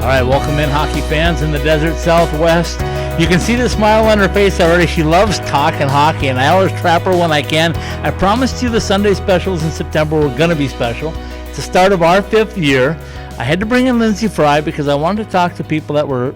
All right, welcome in, hockey fans in the desert Southwest. You can see the smile on her face already. She loves talking hockey, and I always trap her when I can. I promised you the Sunday specials in September were going to be special. It's the start of our 5th year. I had to bring in Lyndsey Fry because I wanted to talk to people that were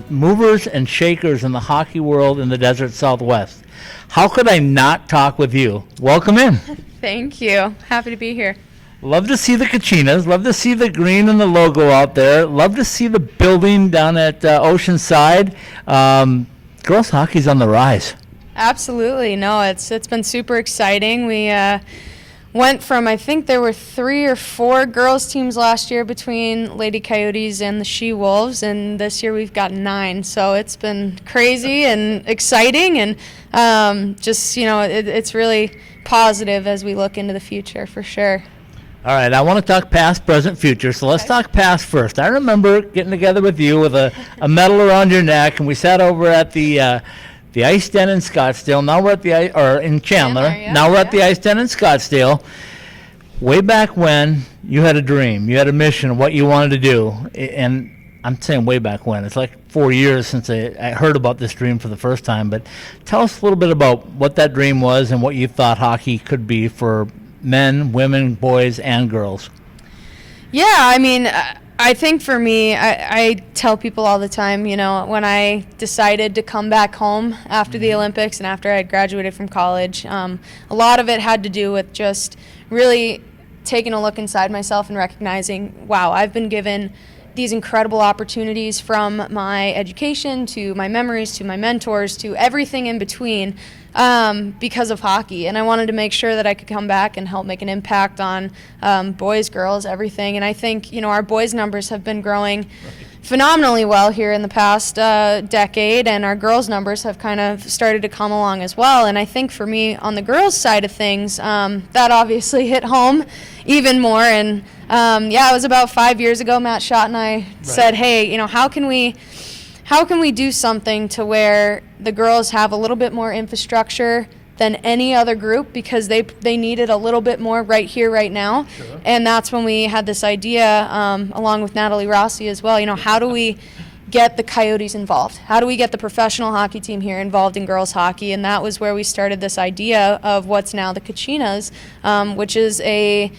movers and shakers in the hockey world in the desert Southwest. How could I not talk with you? Welcome in. Thank you. Happy to be here. Love to see the Kachinas. Love to see the green and the logo out there. Love to see the building down at Oceanside. Girls hockey's on the rise. Absolutely. No, it's been super exciting. We went from, I think there were 3 or 4 girls teams last year between Lady Coyotes and the She Wolves, and this year we've got 9. So it's been crazy and exciting, and it's really positive as we look into the future for sure. All right, I want to talk past, present, future, so let's talk past first. I remember getting together with you with a medal around your neck, and we sat over at the Ice Den in Scottsdale. Now we're at in Chandler. Now we're at the Ice Den in Scottsdale. Way back when, you had a dream, you had a mission of what you wanted to do, and I'm saying way back when. It's like 4 years since I heard about this dream for the first time, but tell us a little bit about what that dream was and what you thought hockey could be for men, women, boys, and girls. Yeah, I mean, I think for me, I tell people all the time, when I decided to come back home after the Olympics and after I had graduated from college, a lot of it had to do with just really taking a look inside myself and recognizing, wow, I've been given these incredible opportunities from my education to my memories to my mentors to everything in between because of hockey. And I wanted to make sure that I could come back and help make an impact on boys, girls, everything. And I think, our boys' numbers have been growing phenomenally well here in the past decade, and our girls' numbers have kind of started to come along as well. And I think for me, on the girls' side of things, that obviously hit home even more. And it was about 5 years ago, Matt Schott and I said, hey, how can we do something to where the girls have a little bit more infrastructure than any other group, because they needed a little bit more right here, right now. Sure. And that's when we had this idea, along with Natalie Rossi as well, how do we get the Coyotes involved? How do we get the professional hockey team here involved in girls hockey? And that was where we started this idea of what's now the Kachinas, which is a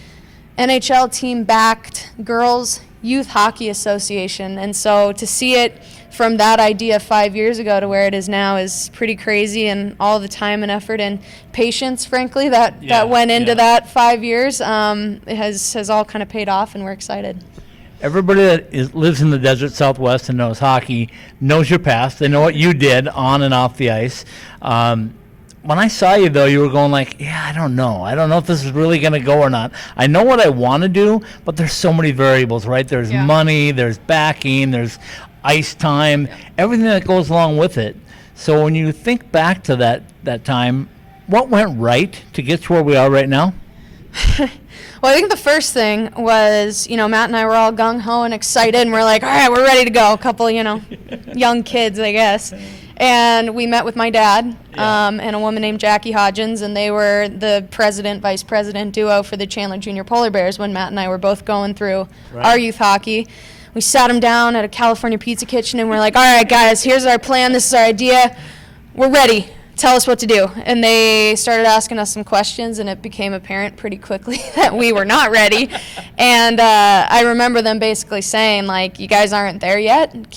NHL team-backed girls youth hockey association. And so to see it from that idea 5 years ago to where it is now is pretty crazy, and all the time and effort and patience, frankly, that went into that 5 years has all kind of paid off, and we're excited. Everybody that lives in the desert Southwest and knows hockey knows your past. They know what you did on and off the ice. When I saw you, though, you were going like, I don't know. I don't know if this is really going to go or not. I know what I want to do, but there's so many variables, right? There's money, there's backing, there's ice time, everything that goes along with it. So when you think back to that time, what went right to get to where we are right now? Well, I think the first thing was, Matt and I were all gung-ho and excited, and we're like, all right, we're ready to go. A couple, young kids, I guess. And we met with my dad and a woman named Jackie Hodgins, and they were the president-vice president duo for the Chandler Junior Polar Bears when Matt and I were both going through our youth hockey. We sat them down at a California pizza kitchen, and we're like, all right, guys, here's our plan. This is our idea. We're ready. Tell us what to do. And they started asking us some questions, and it became apparent pretty quickly that we were not ready. And I remember them basically saying, like, you guys aren't there yet.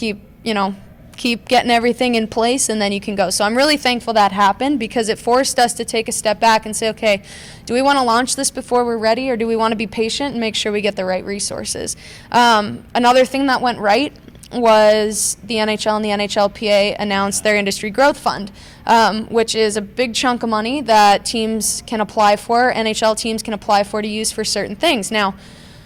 Keep getting everything in place, and then you can go. So I'm really thankful that happened, because it forced us to take a step back and say, okay, do we want to launch this before we're ready, or do we want to be patient and make sure we get the right resources? Another thing that went right was the NHL and the NHLPA announced their Industry Growth Fund, which is a big chunk of money that teams can apply for, NHL teams can apply for to use for certain things. Now,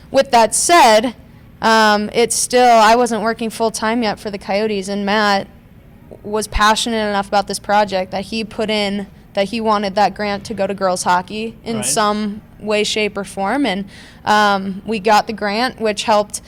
with that said, I wasn't working full time yet for the Coyotes, and Matt was passionate enough about this project that he put in that he wanted that grant to go to girls hockey in some way, shape, or form. And we got the grant, which helped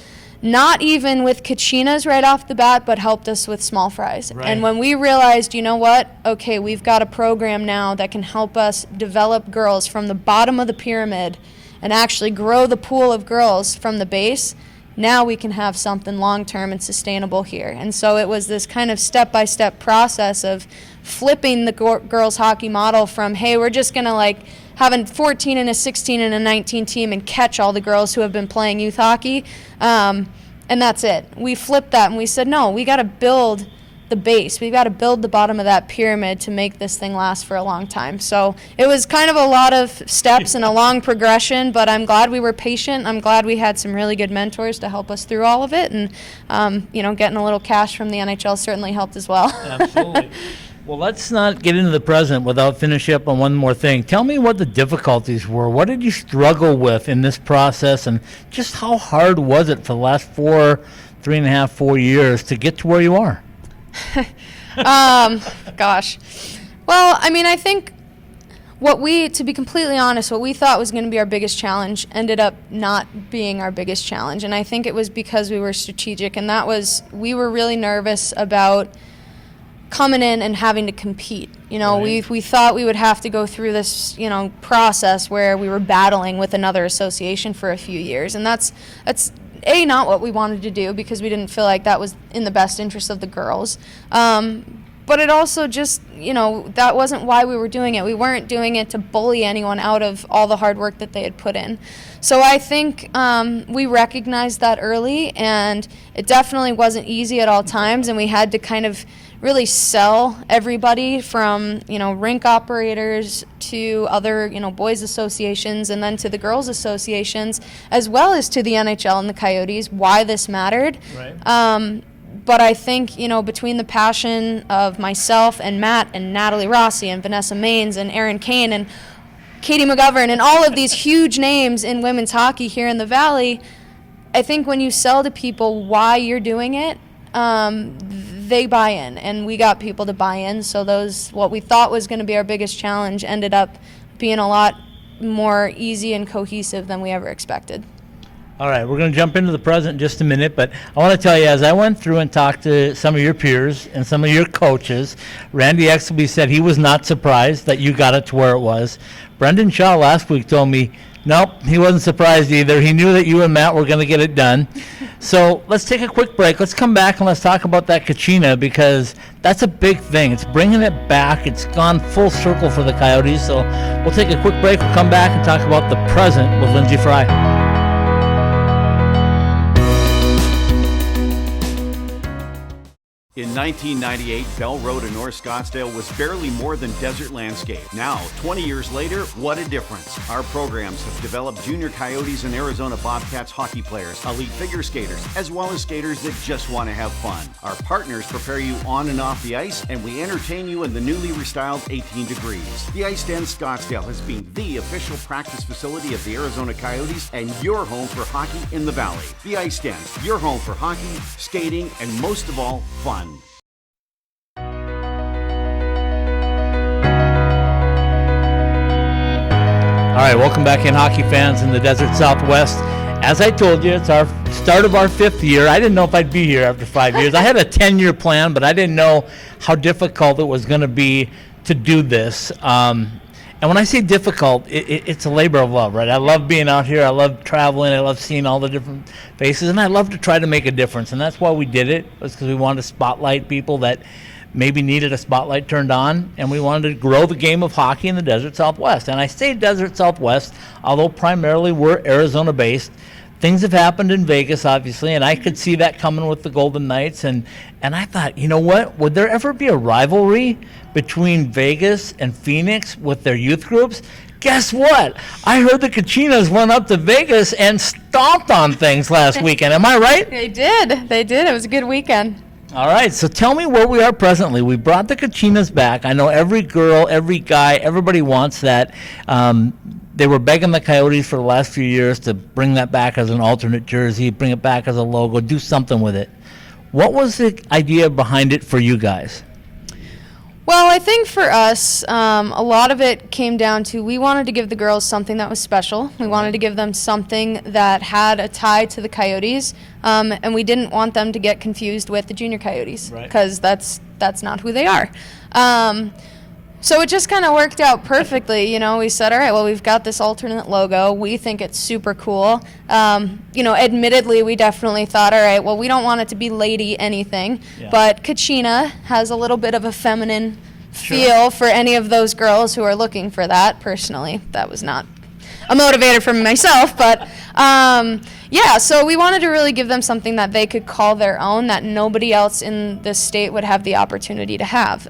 not even with Kachinas right off the bat, but helped us with small fries. Right. And when we realized, okay, we've got a program now that can help us develop girls from the bottom of the pyramid and actually grow the pool of girls from the base, now we can have something long-term and sustainable here. And so it was this kind of step-by-step process of flipping the girls hockey model from, hey, we're just going to like have a 14 and a 16 and a 19 team and catch all the girls who have been playing youth hockey, and that's it. We flipped that and we said, no, we got to build the base. We've got to build the bottom of that pyramid to make this thing last for a long time. So it was kind of a lot of steps and a long progression, but I'm glad we were patient. I'm glad we had some really good mentors to help us through all of it, and getting a little cash from the NHL certainly helped as well. Absolutely. Well, let's not get into the present without finishing up on one more thing. Tell me what the difficulties were. What did you struggle with in this process, and just how hard was it for the last 4 years to get to where you are? Gosh. Well, I mean, I think to be completely honest, what we thought was going to be our biggest challenge ended up not being our biggest challenge. And I think it was because we were strategic, and we were really nervous about coming in and having to compete. Right. We thought we would have to go through this, process where we were battling with another association for a few years. And that's not what we wanted to do, because we didn't feel like that was in the best interest of the girls. But it also just, that wasn't why we were doing it. We weren't doing it to bully anyone out of all the hard work that they had put in. So I think we recognized that early, and it definitely wasn't easy at all times, and we had to kind of really sell everybody from, rink operators to other, boys associations, and then to the girls associations, as well as to the NHL and the Coyotes, why this mattered. Right. But I think, between the passion of myself and Matt and Natalie Rossi and Vanessa Maines and Erin Kane and Katie McGovern and all of these huge names in women's hockey here in the Valley, I think when you sell to people why you're doing it, they buy in, and we got people to buy in. So what we thought was going to be our biggest challenge ended up being a lot more easy and cohesive than we ever expected. All right, we're going to jump into the present in just a minute, but I want to tell you, as I went through and talked to some of your peers and some of your coaches, Randy Exelby said he was not surprised that you got it to where it was. Brendan Shaw last week told me, nope, he wasn't surprised either. He knew that you and Matt were going to get it done. So let's take a quick break. Let's come back and let's talk about that Kachina, because that's a big thing. It's bringing it back. It's gone full circle for the Coyotes. So we'll take a quick break. We'll come back and talk about the present with Lyndsey Fry. In 1998, Bell Road in North Scottsdale was barely more than desert landscape. Now, 20 years later, what a difference. Our programs have developed junior Coyotes and Arizona Bobcats hockey players, elite figure skaters, as well as skaters that just want to have fun. Our partners prepare you on and off the ice, and we entertain you in the newly restyled 18 Degrees. The Ice Den Scottsdale has been the official practice facility of the Arizona Coyotes and your home for hockey in the Valley. The Ice Den, your home for hockey, skating, and most of all, fun. All right, welcome back in, hockey fans in the Desert Southwest. As I told you, it's our start of our 5th year. I didn't know if I'd be here after 5 years. I had a 10-year plan, but I didn't know how difficult it was going to be to do this. And when I say difficult, it's a labor of love, right? I love being out here. I love traveling. I love seeing all the different faces, and I love to try to make a difference. And that's why we did it, was because we wanted to spotlight people that maybe needed a spotlight turned on, and we wanted to grow the game of hockey in the Desert Southwest. And I say Desert Southwest, although primarily we're Arizona-based. Things have happened in Vegas, obviously, and I could see that coming with the Golden Knights. And I thought, you know what? Would there ever be a rivalry between Vegas and Phoenix with their youth groups? Guess what? I heard the Kachinas went up to Vegas and stomped on things last weekend. Am I right? They did. It was a good weekend. All right, so tell me where we are presently. We brought the Kachinas back. I know every girl, every guy, everybody wants that. They were begging the Coyotes for the last few years to bring that back as an alternate jersey, bring it back as a logo, do something with it. What was the idea behind it for you guys? Well, I think for us, a lot of it came down to we wanted to give the girls something that was special. We wanted to give them something that had a tie to the Coyotes, and we didn't want them to get confused with the junior Coyotes, because that's not who they are. So it just kind of worked out perfectly. We said, all right, well, we've got this alternate logo. We think it's super cool. Admittedly, we definitely thought, all right, well, we don't want it to be lady anything. Yeah. But Kachina has a little bit of a feminine feel for any of those girls who are looking for that. Personally, that was not a motivator for myself. But, so we wanted to really give them something that they could call their own that nobody else in the state would have the opportunity to have.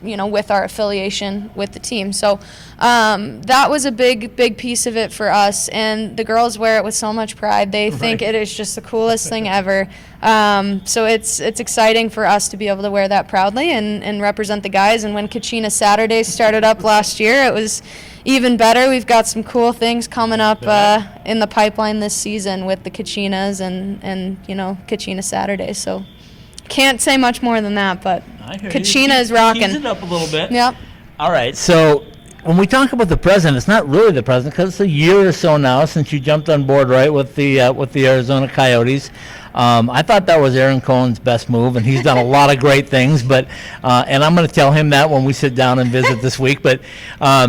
With our affiliation with the team. So that was a big piece of it for us, and the girls wear it with so much pride. They think it is just the coolest thing ever. So it's exciting for us to be able to wear that proudly and represent the guys. And when Kachinas Saturday started up last year, it was even better. We've got some cool things coming up in the pipeline this season with the Kachinas and Kachinas Saturday. So can't say much more than that, but Kachina is rocking. Tease it up a little bit. Yep. All right, so when we talk about the president, it's not really the president because it's a year or so now since you jumped on board, right, with the Arizona Coyotes. I thought that was Aaron Cohen's best move, and he's done a lot of great things. But and I'm going to tell him that when we sit down and visit this week. But what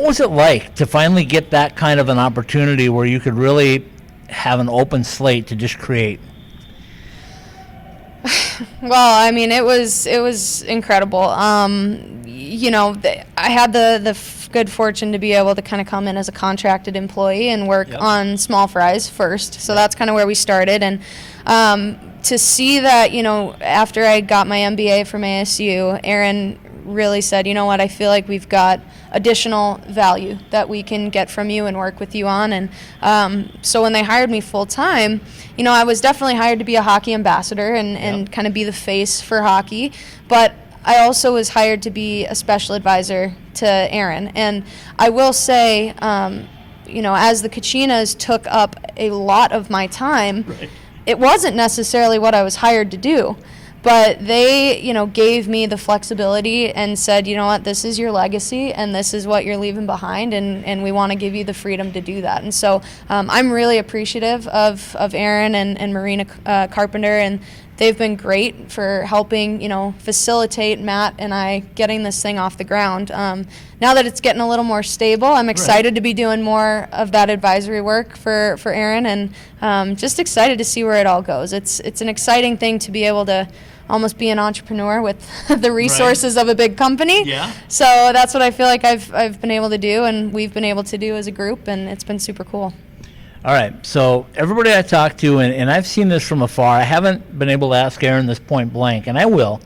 was it like to finally get that kind of an opportunity where you could really have an open slate to just create? Well, I mean, it was incredible. I had the good fortune to be able to kind of come in as a contracted employee and work on small fries first. So that's kind of where we started. And to see that, after I got my MBA from ASU, Aaron really said, you know what, I feel like we've got additional value that we can get from you and work with you on. And so when they hired me full time, I was definitely hired to be a hockey ambassador and kind of be the face for hockey. But I also was hired to be a special advisor to Aaron. And I will say, as the Kachinas took up a lot of my time, it wasn't necessarily what I was hired to do. But they, gave me the flexibility and said, you know what, this is your legacy and this is what you're leaving behind, and we want to give you the freedom to do that. And so I'm really appreciative of Aaron and Marina Carpenter, and they've been great for helping, facilitate Matt and I getting this thing off the ground. Now that it's getting a little more stable, I'm excited to be doing more of that advisory work for Aaron, and just excited to see where it all goes. It's an exciting thing to be able to almost be an entrepreneur with the resources of a big company. Yeah. So that's what I feel like I've been able to do, and we've been able to do as a group, and it's been super cool. All right, so everybody I talked to, and I've seen this from afar, I haven't been able to ask Aaron this point blank, and I will,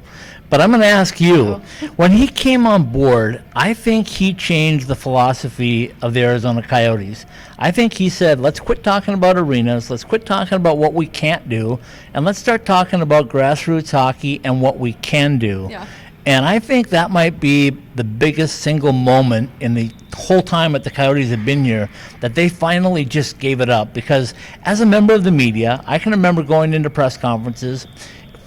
but I'm going to ask you. When he came on board, I think he changed the philosophy of the Arizona Coyotes. I think he said, let's quit talking about arenas, let's quit talking about what we can't do, and let's start talking about grassroots hockey and what we can do. Yeah. And I think that might be the biggest single moment in the whole time that the Coyotes have been here, that they finally just gave it up. Because as a member of the media, I can remember going into press conferences,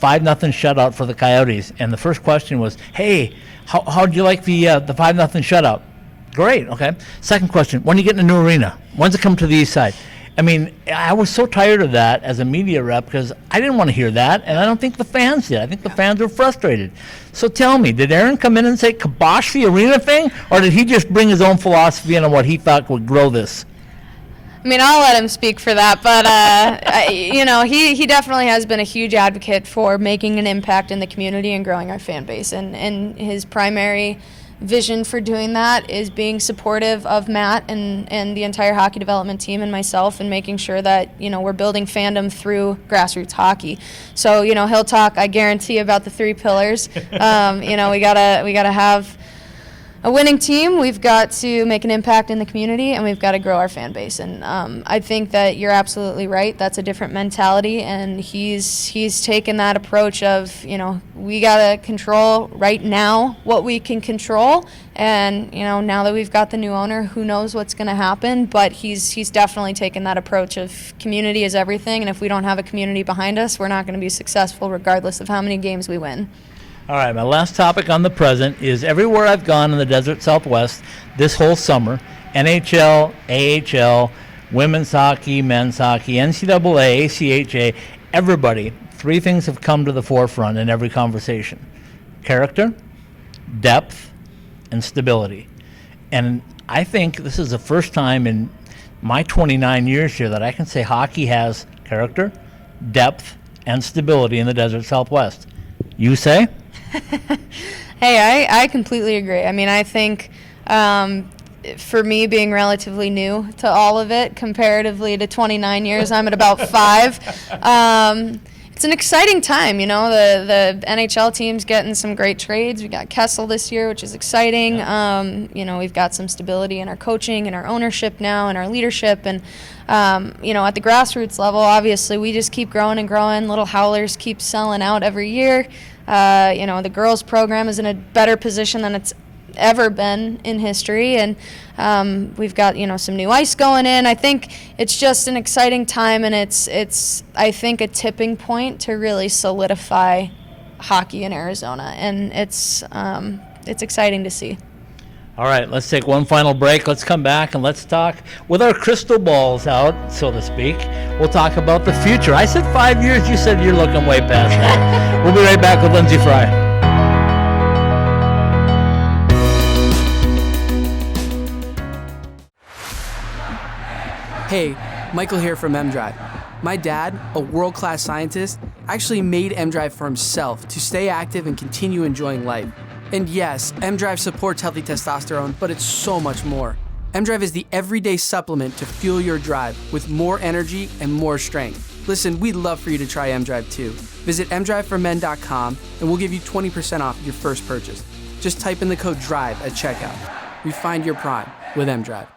5-0 shutout for the Coyotes, and the first question was, hey, how'd you like the 5-0 shutout? Great, okay. Second question, when are you getting a new arena? When's it come to the east side? I mean, I was so tired of that as a media rep because I didn't want to hear that, and I don't think the fans did. I think the fans were frustrated. So tell me, did Aaron come in and say, kibosh the arena thing, or did he just bring his own philosophy in on what he thought would grow this? I mean, I'll let him speak for that, but, he definitely has been a huge advocate for making an impact in the community and growing our fan base, and his primary vision for doing that is being supportive of Matt and the entire hockey development team and myself, and making sure that we're building fandom through grassroots hockey. So he'll talk, I guarantee, about the 3 pillars. We gotta have a winning team, we've got to make an impact in the community, and we've got to grow our fan base. And I think that you're absolutely right. That's a different mentality, and he's taken that approach of, we got to control right now what we can control. And, now that we've got the new owner, who knows what's going to happen, but he's definitely taken that approach of community is everything, and if we don't have a community behind us, we're not going to be successful regardless of how many games we win. All right, my last topic on the present is everywhere I've gone in the desert Southwest this whole summer, NHL, AHL, women's hockey, men's hockey, NCAA, ACHA, everybody, 3 things have come to the forefront in every conversation: character, depth, and stability. And I think this is the first time in my 29 years here that I can say hockey has character, depth, and stability in the Desert Southwest. You say? Hey, I completely agree. I mean, I think for me, being relatively new to all of it, comparatively to 29 years, I'm at about 5. It's an exciting time, you know. The NHL team's getting some great trades. We got Kessel this year, which is exciting. You know, we've got some stability in our coaching and our ownership now and our leadership. And, you know, at the grassroots level, obviously, we just keep growing and growing. Little Howlers keep selling out every year. You know, the girls program is in a better position than it's ever been in history, and we've got, you know, some new ice going in. I think it's just an exciting time, and it's I think a tipping point to really solidify hockey in Arizona, and it's exciting to see. All right, let's take one final break. Let's come back and let's talk with our crystal balls out, so to speak. We'll talk about the future. I said 5 years. You said you're looking way past that. We'll be right back with Lyndsey Fry. Hey, Michael here from M-Drive. My dad, a world-class scientist, actually made M-Drive for himself to stay active and continue enjoying life. And yes, M-Drive supports healthy testosterone, but it's so much more. M-Drive is the everyday supplement to fuel your drive with more energy and more strength. Listen, we'd love for you to try M-Drive too. Visit mdriveformen.com and we'll give you 20% off your first purchase. Just type in the code DRIVE at checkout. Refine your prime with M-Drive.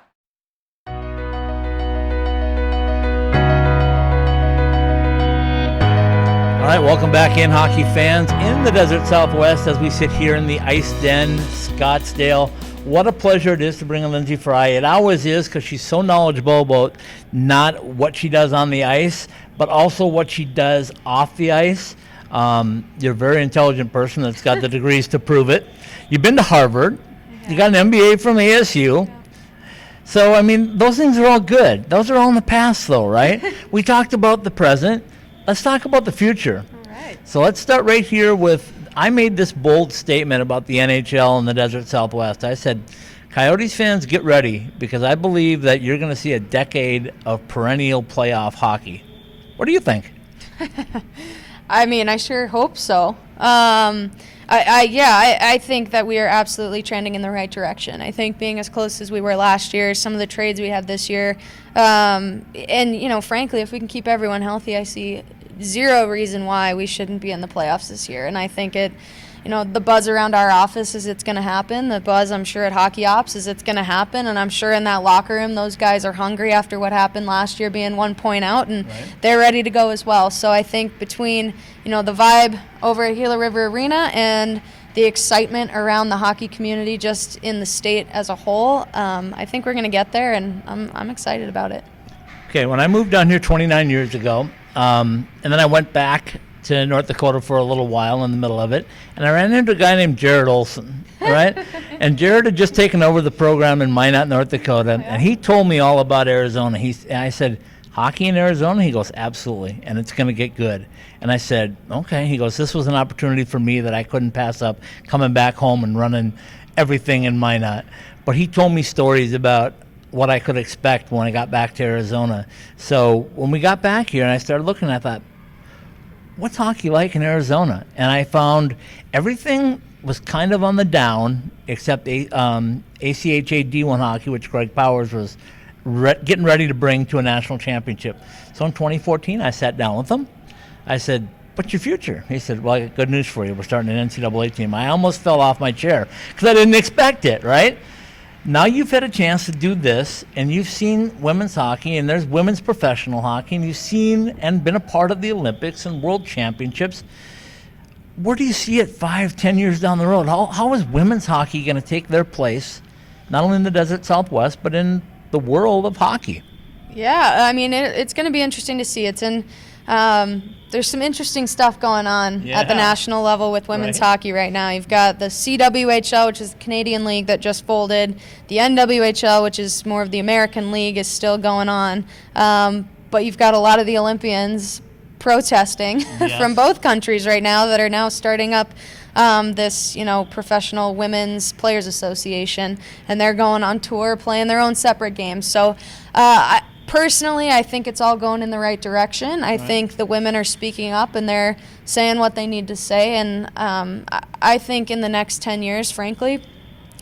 All right, welcome back in, hockey fans in the Desert Southwest, as we sit here in the Ice Den, Scottsdale. What a pleasure it is to bring in Lyndsey Fry. It always is, because she's so knowledgeable about not what she does on the ice, but also what she does off the ice. You're a very intelligent person that's got the degrees to prove it. You've been to Harvard. You got an MBA from ASU. So, I mean, those things are all good. Those are all in the past, though, right? We talked about the present. Let's talk about the future. All right. So let's start right here with, I made this bold statement about the NHL and the Desert Southwest. I said, Coyotes fans, get ready, because I believe that you're going to see a decade of perennial playoff hockey. What do you think? I mean, I sure hope so. I think that we are absolutely trending in the right direction. I think being as close as we were last year, some of the trades we had this year, and, you know, frankly, if we can keep everyone healthy, I see zero reason why we shouldn't be in the playoffs this year. And I think it, you know, the buzz around our office is it's going to happen. The buzz, I'm sure, at Hockey Ops is it's going to happen. And I'm sure in that locker room, those guys are hungry after what happened last year, being 1 point out, and they're ready to go as well. So I think between, you know, the vibe over at Gila River Arena and the excitement around the hockey community just in the state as a whole, I think we're going to get there, and I'm excited about it. Okay, when I moved down here 29 years ago, and then I went back to North Dakota for a little while in the middle of it, and I ran into a guy named Jared Olson, right? And Jared had just taken over the program in Minot, North Dakota, and he told me all about Arizona. And I said, hockey in Arizona? He goes, absolutely, and it's going to get good. And I said, okay. He goes, this was an opportunity for me that I couldn't pass up, coming back home and running everything in Minot. But he told me stories about what I could expect when I got back to Arizona. So when we got back here and I started looking, I thought, what's hockey like in Arizona? And I found everything was kind of on the down, except ACHA D1 hockey, which Greg Powers was getting ready to bring to a national championship. So in 2014, I sat down with him. I said, what's your future? He said, well, I got good news for you. We're starting an NCAA team. I almost fell off my chair because I didn't expect it, right? Now you've had a chance to do this, and you've seen women's hockey, and there's women's professional hockey, and you've seen and been a part of the Olympics and World Championships. Where do you see it 5-10 years down the road? How is women's hockey going to take their place, not only in the Desert Southwest, but in the world of hockey? Yeah, I mean, it's going to be interesting to see. It's in there's some interesting stuff going on at the national level with women's hockey right now. You've got the CWHL, which is the Canadian League that just folded. The NWHL, which is more of the American League, is still going on. But you've got a lot of the Olympians protesting from both countries right now that are now starting up this, Professional Women's Players Association, and they're going on tour playing their own separate games. So personally, I think it's all going in the right direction. I think the women are speaking up and they're saying what they need to say. And I think in the next 10 years, frankly,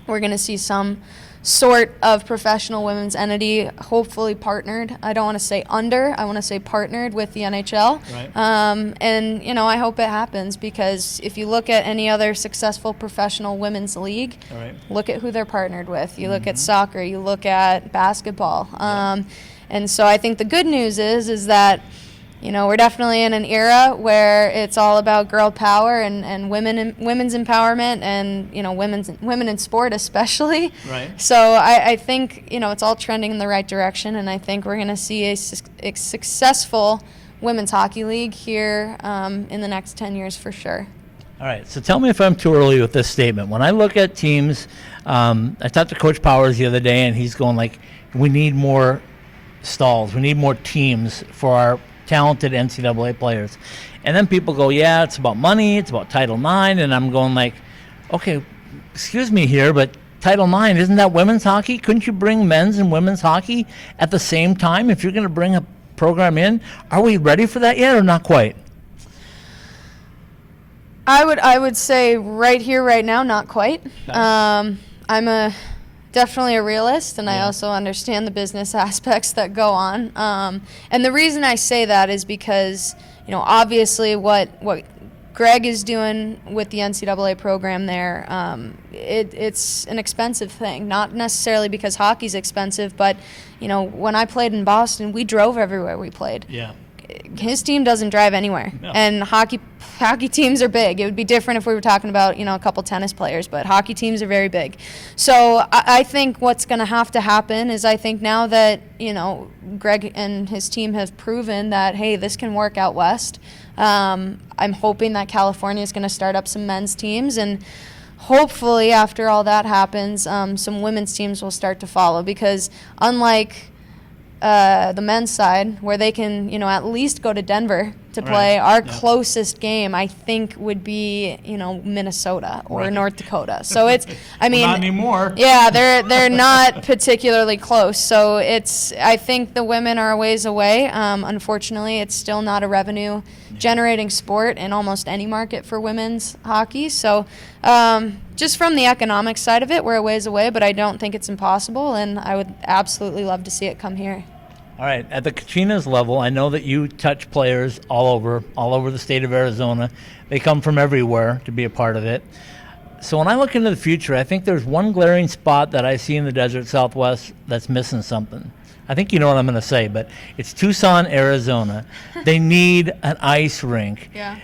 we're going to see some sort of professional women's entity, hopefully partnered. I don't want to say under, I want to say partnered with the NHL. Right. And, I hope it happens, because if you look at any other successful professional women's league, look at who they're partnered with. You look at soccer, you look at basketball. And so I think the good news is that, we're definitely in an era where it's all about girl power and women's empowerment and, women in sport especially. Right. So I think, it's all trending in the right direction, and I think we're going to see a successful women's hockey league here in the next 10 years for sure. All right, so tell me if I'm too early with this statement. When I look at teams, I talked to Coach Powers the other day, and he's going like, we need more stalls. We need more teams for our talented NCAA players. And then people go, yeah, it's about money, it's about Title IX, and I'm going like, okay, excuse me here, but Title IX, isn't that women's hockey? Couldn't you bring men's and women's hockey at the same time if you're going to bring a program in? Are we ready for that yet or not quite? I would say right here, right now, not quite. Okay. I'm definitely a realist, and I also understand the business aspects that go on. And the reason I say that is because, obviously what Greg is doing with the NCAA program there, it's an expensive thing, not necessarily because hockey's expensive, but, when I played in Boston, we drove everywhere we played. Yeah. His team doesn't drive anywhere, and hockey teams are big. It would be different if we were talking about a couple tennis players, but hockey teams are very big. So I think what's going to have to happen is, I think now that Greg and his team have proven that, hey, this can work out west. I'm hoping that California is going to start up some men's teams, and hopefully after all that happens, some women's teams will start to follow, because unlike the men's side, where they can, at least go to Denver to play. Our closest game, I think, would be, Minnesota or North Dakota. So it's, Not anymore. Yeah, they're not particularly close. So I think the women are a ways away. Unfortunately, it's still not a revenue-generating sport in almost any market for women's hockey. So just from the economic side of it, we're a ways away, but I don't think it's impossible, and I would absolutely love to see it come here. All right, at the Kachinas level, I know that you touch players all over the state of Arizona. They come from everywhere to be a part of it. So when I look into the future, I think there's one glaring spot that I see in the desert Southwest that's missing something. I think you know what I'm going to say, but it's Tucson, Arizona. They need an ice rink. Yeah.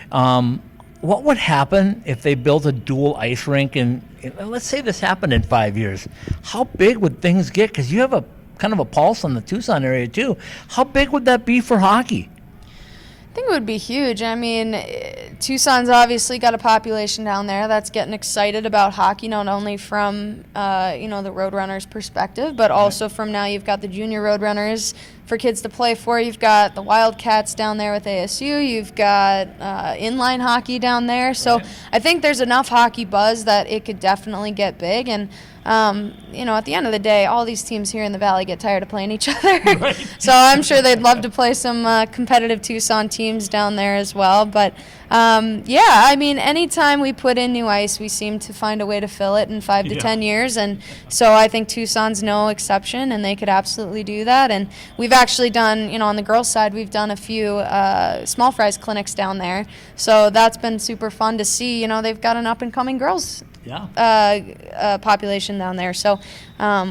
What would happen if they built a dual ice rink? And let's say this happened in 5 years. How big would things get? Because you have a kind of a pulse on the Tucson area too. How big would that be for hockey? I think it would be huge. I mean, Tucson's obviously got a population down there that's getting excited about hockey, not only from the Roadrunners perspective, but also from now you've got the junior Roadrunners for kids to play for. You've got the Wildcats down there with ASU. You've got inline hockey down there. So I think there's enough hockey buzz that it could definitely get big. And at the end of the day, all these teams here in the Valley get tired of playing each other. So I'm sure they'd love to play some competitive Tucson teams down there as well. But, anytime we put in new ice, we seem to find a way to fill it in 5 to 10 years. And so I think Tucson's no exception, and they could absolutely do that. And we've actually done, on the girls' side, we've done a few small fries clinics down there. So that's been super fun to see. They've got an up-and-coming girls population down there. So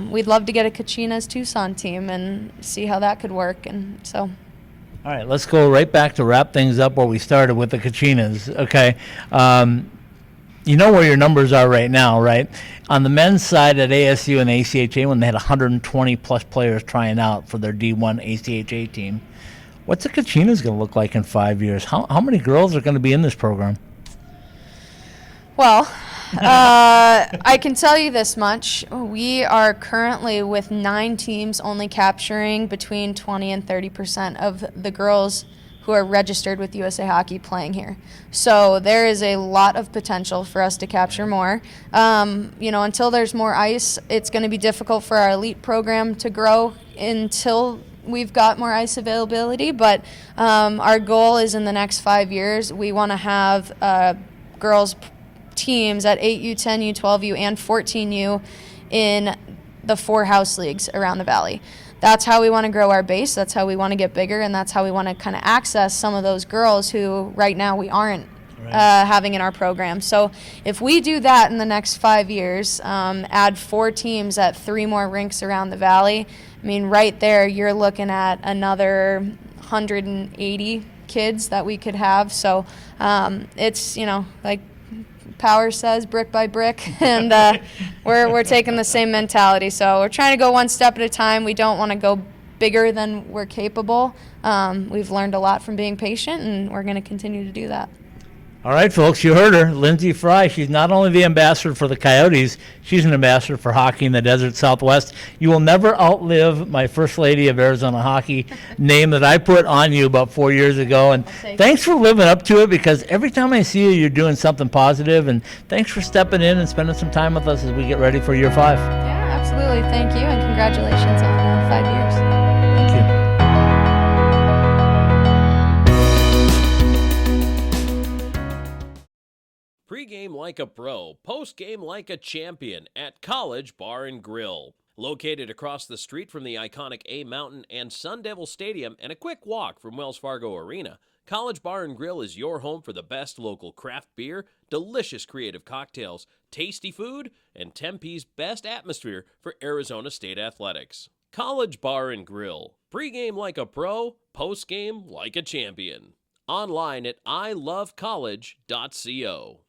we'd love to get a Kachinas Tucson team and see how that could work. And so. All right, let's go right back to wrap things up where we started with the Kachinas. Okay. You know where your numbers are right now, right? On the men's side at ASU and ACHA, when they had 120-plus players trying out for their D1 ACHA team, what's the Kachinas going to look like in 5 years? How many girls are going to be in this program? Well, I can tell you this much. We are currently with 9 teams only capturing between 20 and 30% of the girls who are registered with USA Hockey playing here. So there is a lot of potential for us to capture more. Until there's more ice, it's going to be difficult for our elite program to grow until we've got more ice availability. But our goal is in the next 5 years, we want to have girls teams at 8U, 10U, 12U, and 14U in the 4 house leagues around the valley. That's how we want to grow our base. That's how we want to get bigger, and that's how we want to kind of access some of those girls who right now we aren't having in our program. So if we do that in the next 5 years, add 4 teams at 3 more rinks around the valley, I mean, right there you're looking at another 180 kids that we could have. So it's, like Power says, brick by brick, and we're taking the same mentality. So we're trying to go one step at a time. We don't want to go bigger than we're capable. We've learned a lot from being patient, and we're going to continue to do that. All right, folks, you heard her, Lyndsey Fry. She's not only the ambassador for the Coyotes, she's an ambassador for hockey in the Desert Southwest. You will never outlive my First Lady of Arizona Hockey name that I put on you about 4 years ago. And thanks for living up to it, because every time I see you, you're doing something positive. And thanks for stepping in and spending some time with us as we get ready for year 5. Yeah, absolutely. Thank you, and congratulations on 5 years. Thank you. Pre-game like a pro, post-game like a champion at College Bar and Grill. Located across the street from the iconic A Mountain and Sun Devil Stadium and a quick walk from Wells Fargo Arena, College Bar and Grill is your home for the best local craft beer, delicious creative cocktails, tasty food, and Tempe's best atmosphere for Arizona State athletics. College Bar and Grill. Pre-game like a pro, post-game like a champion. Online at ilovecollege.co.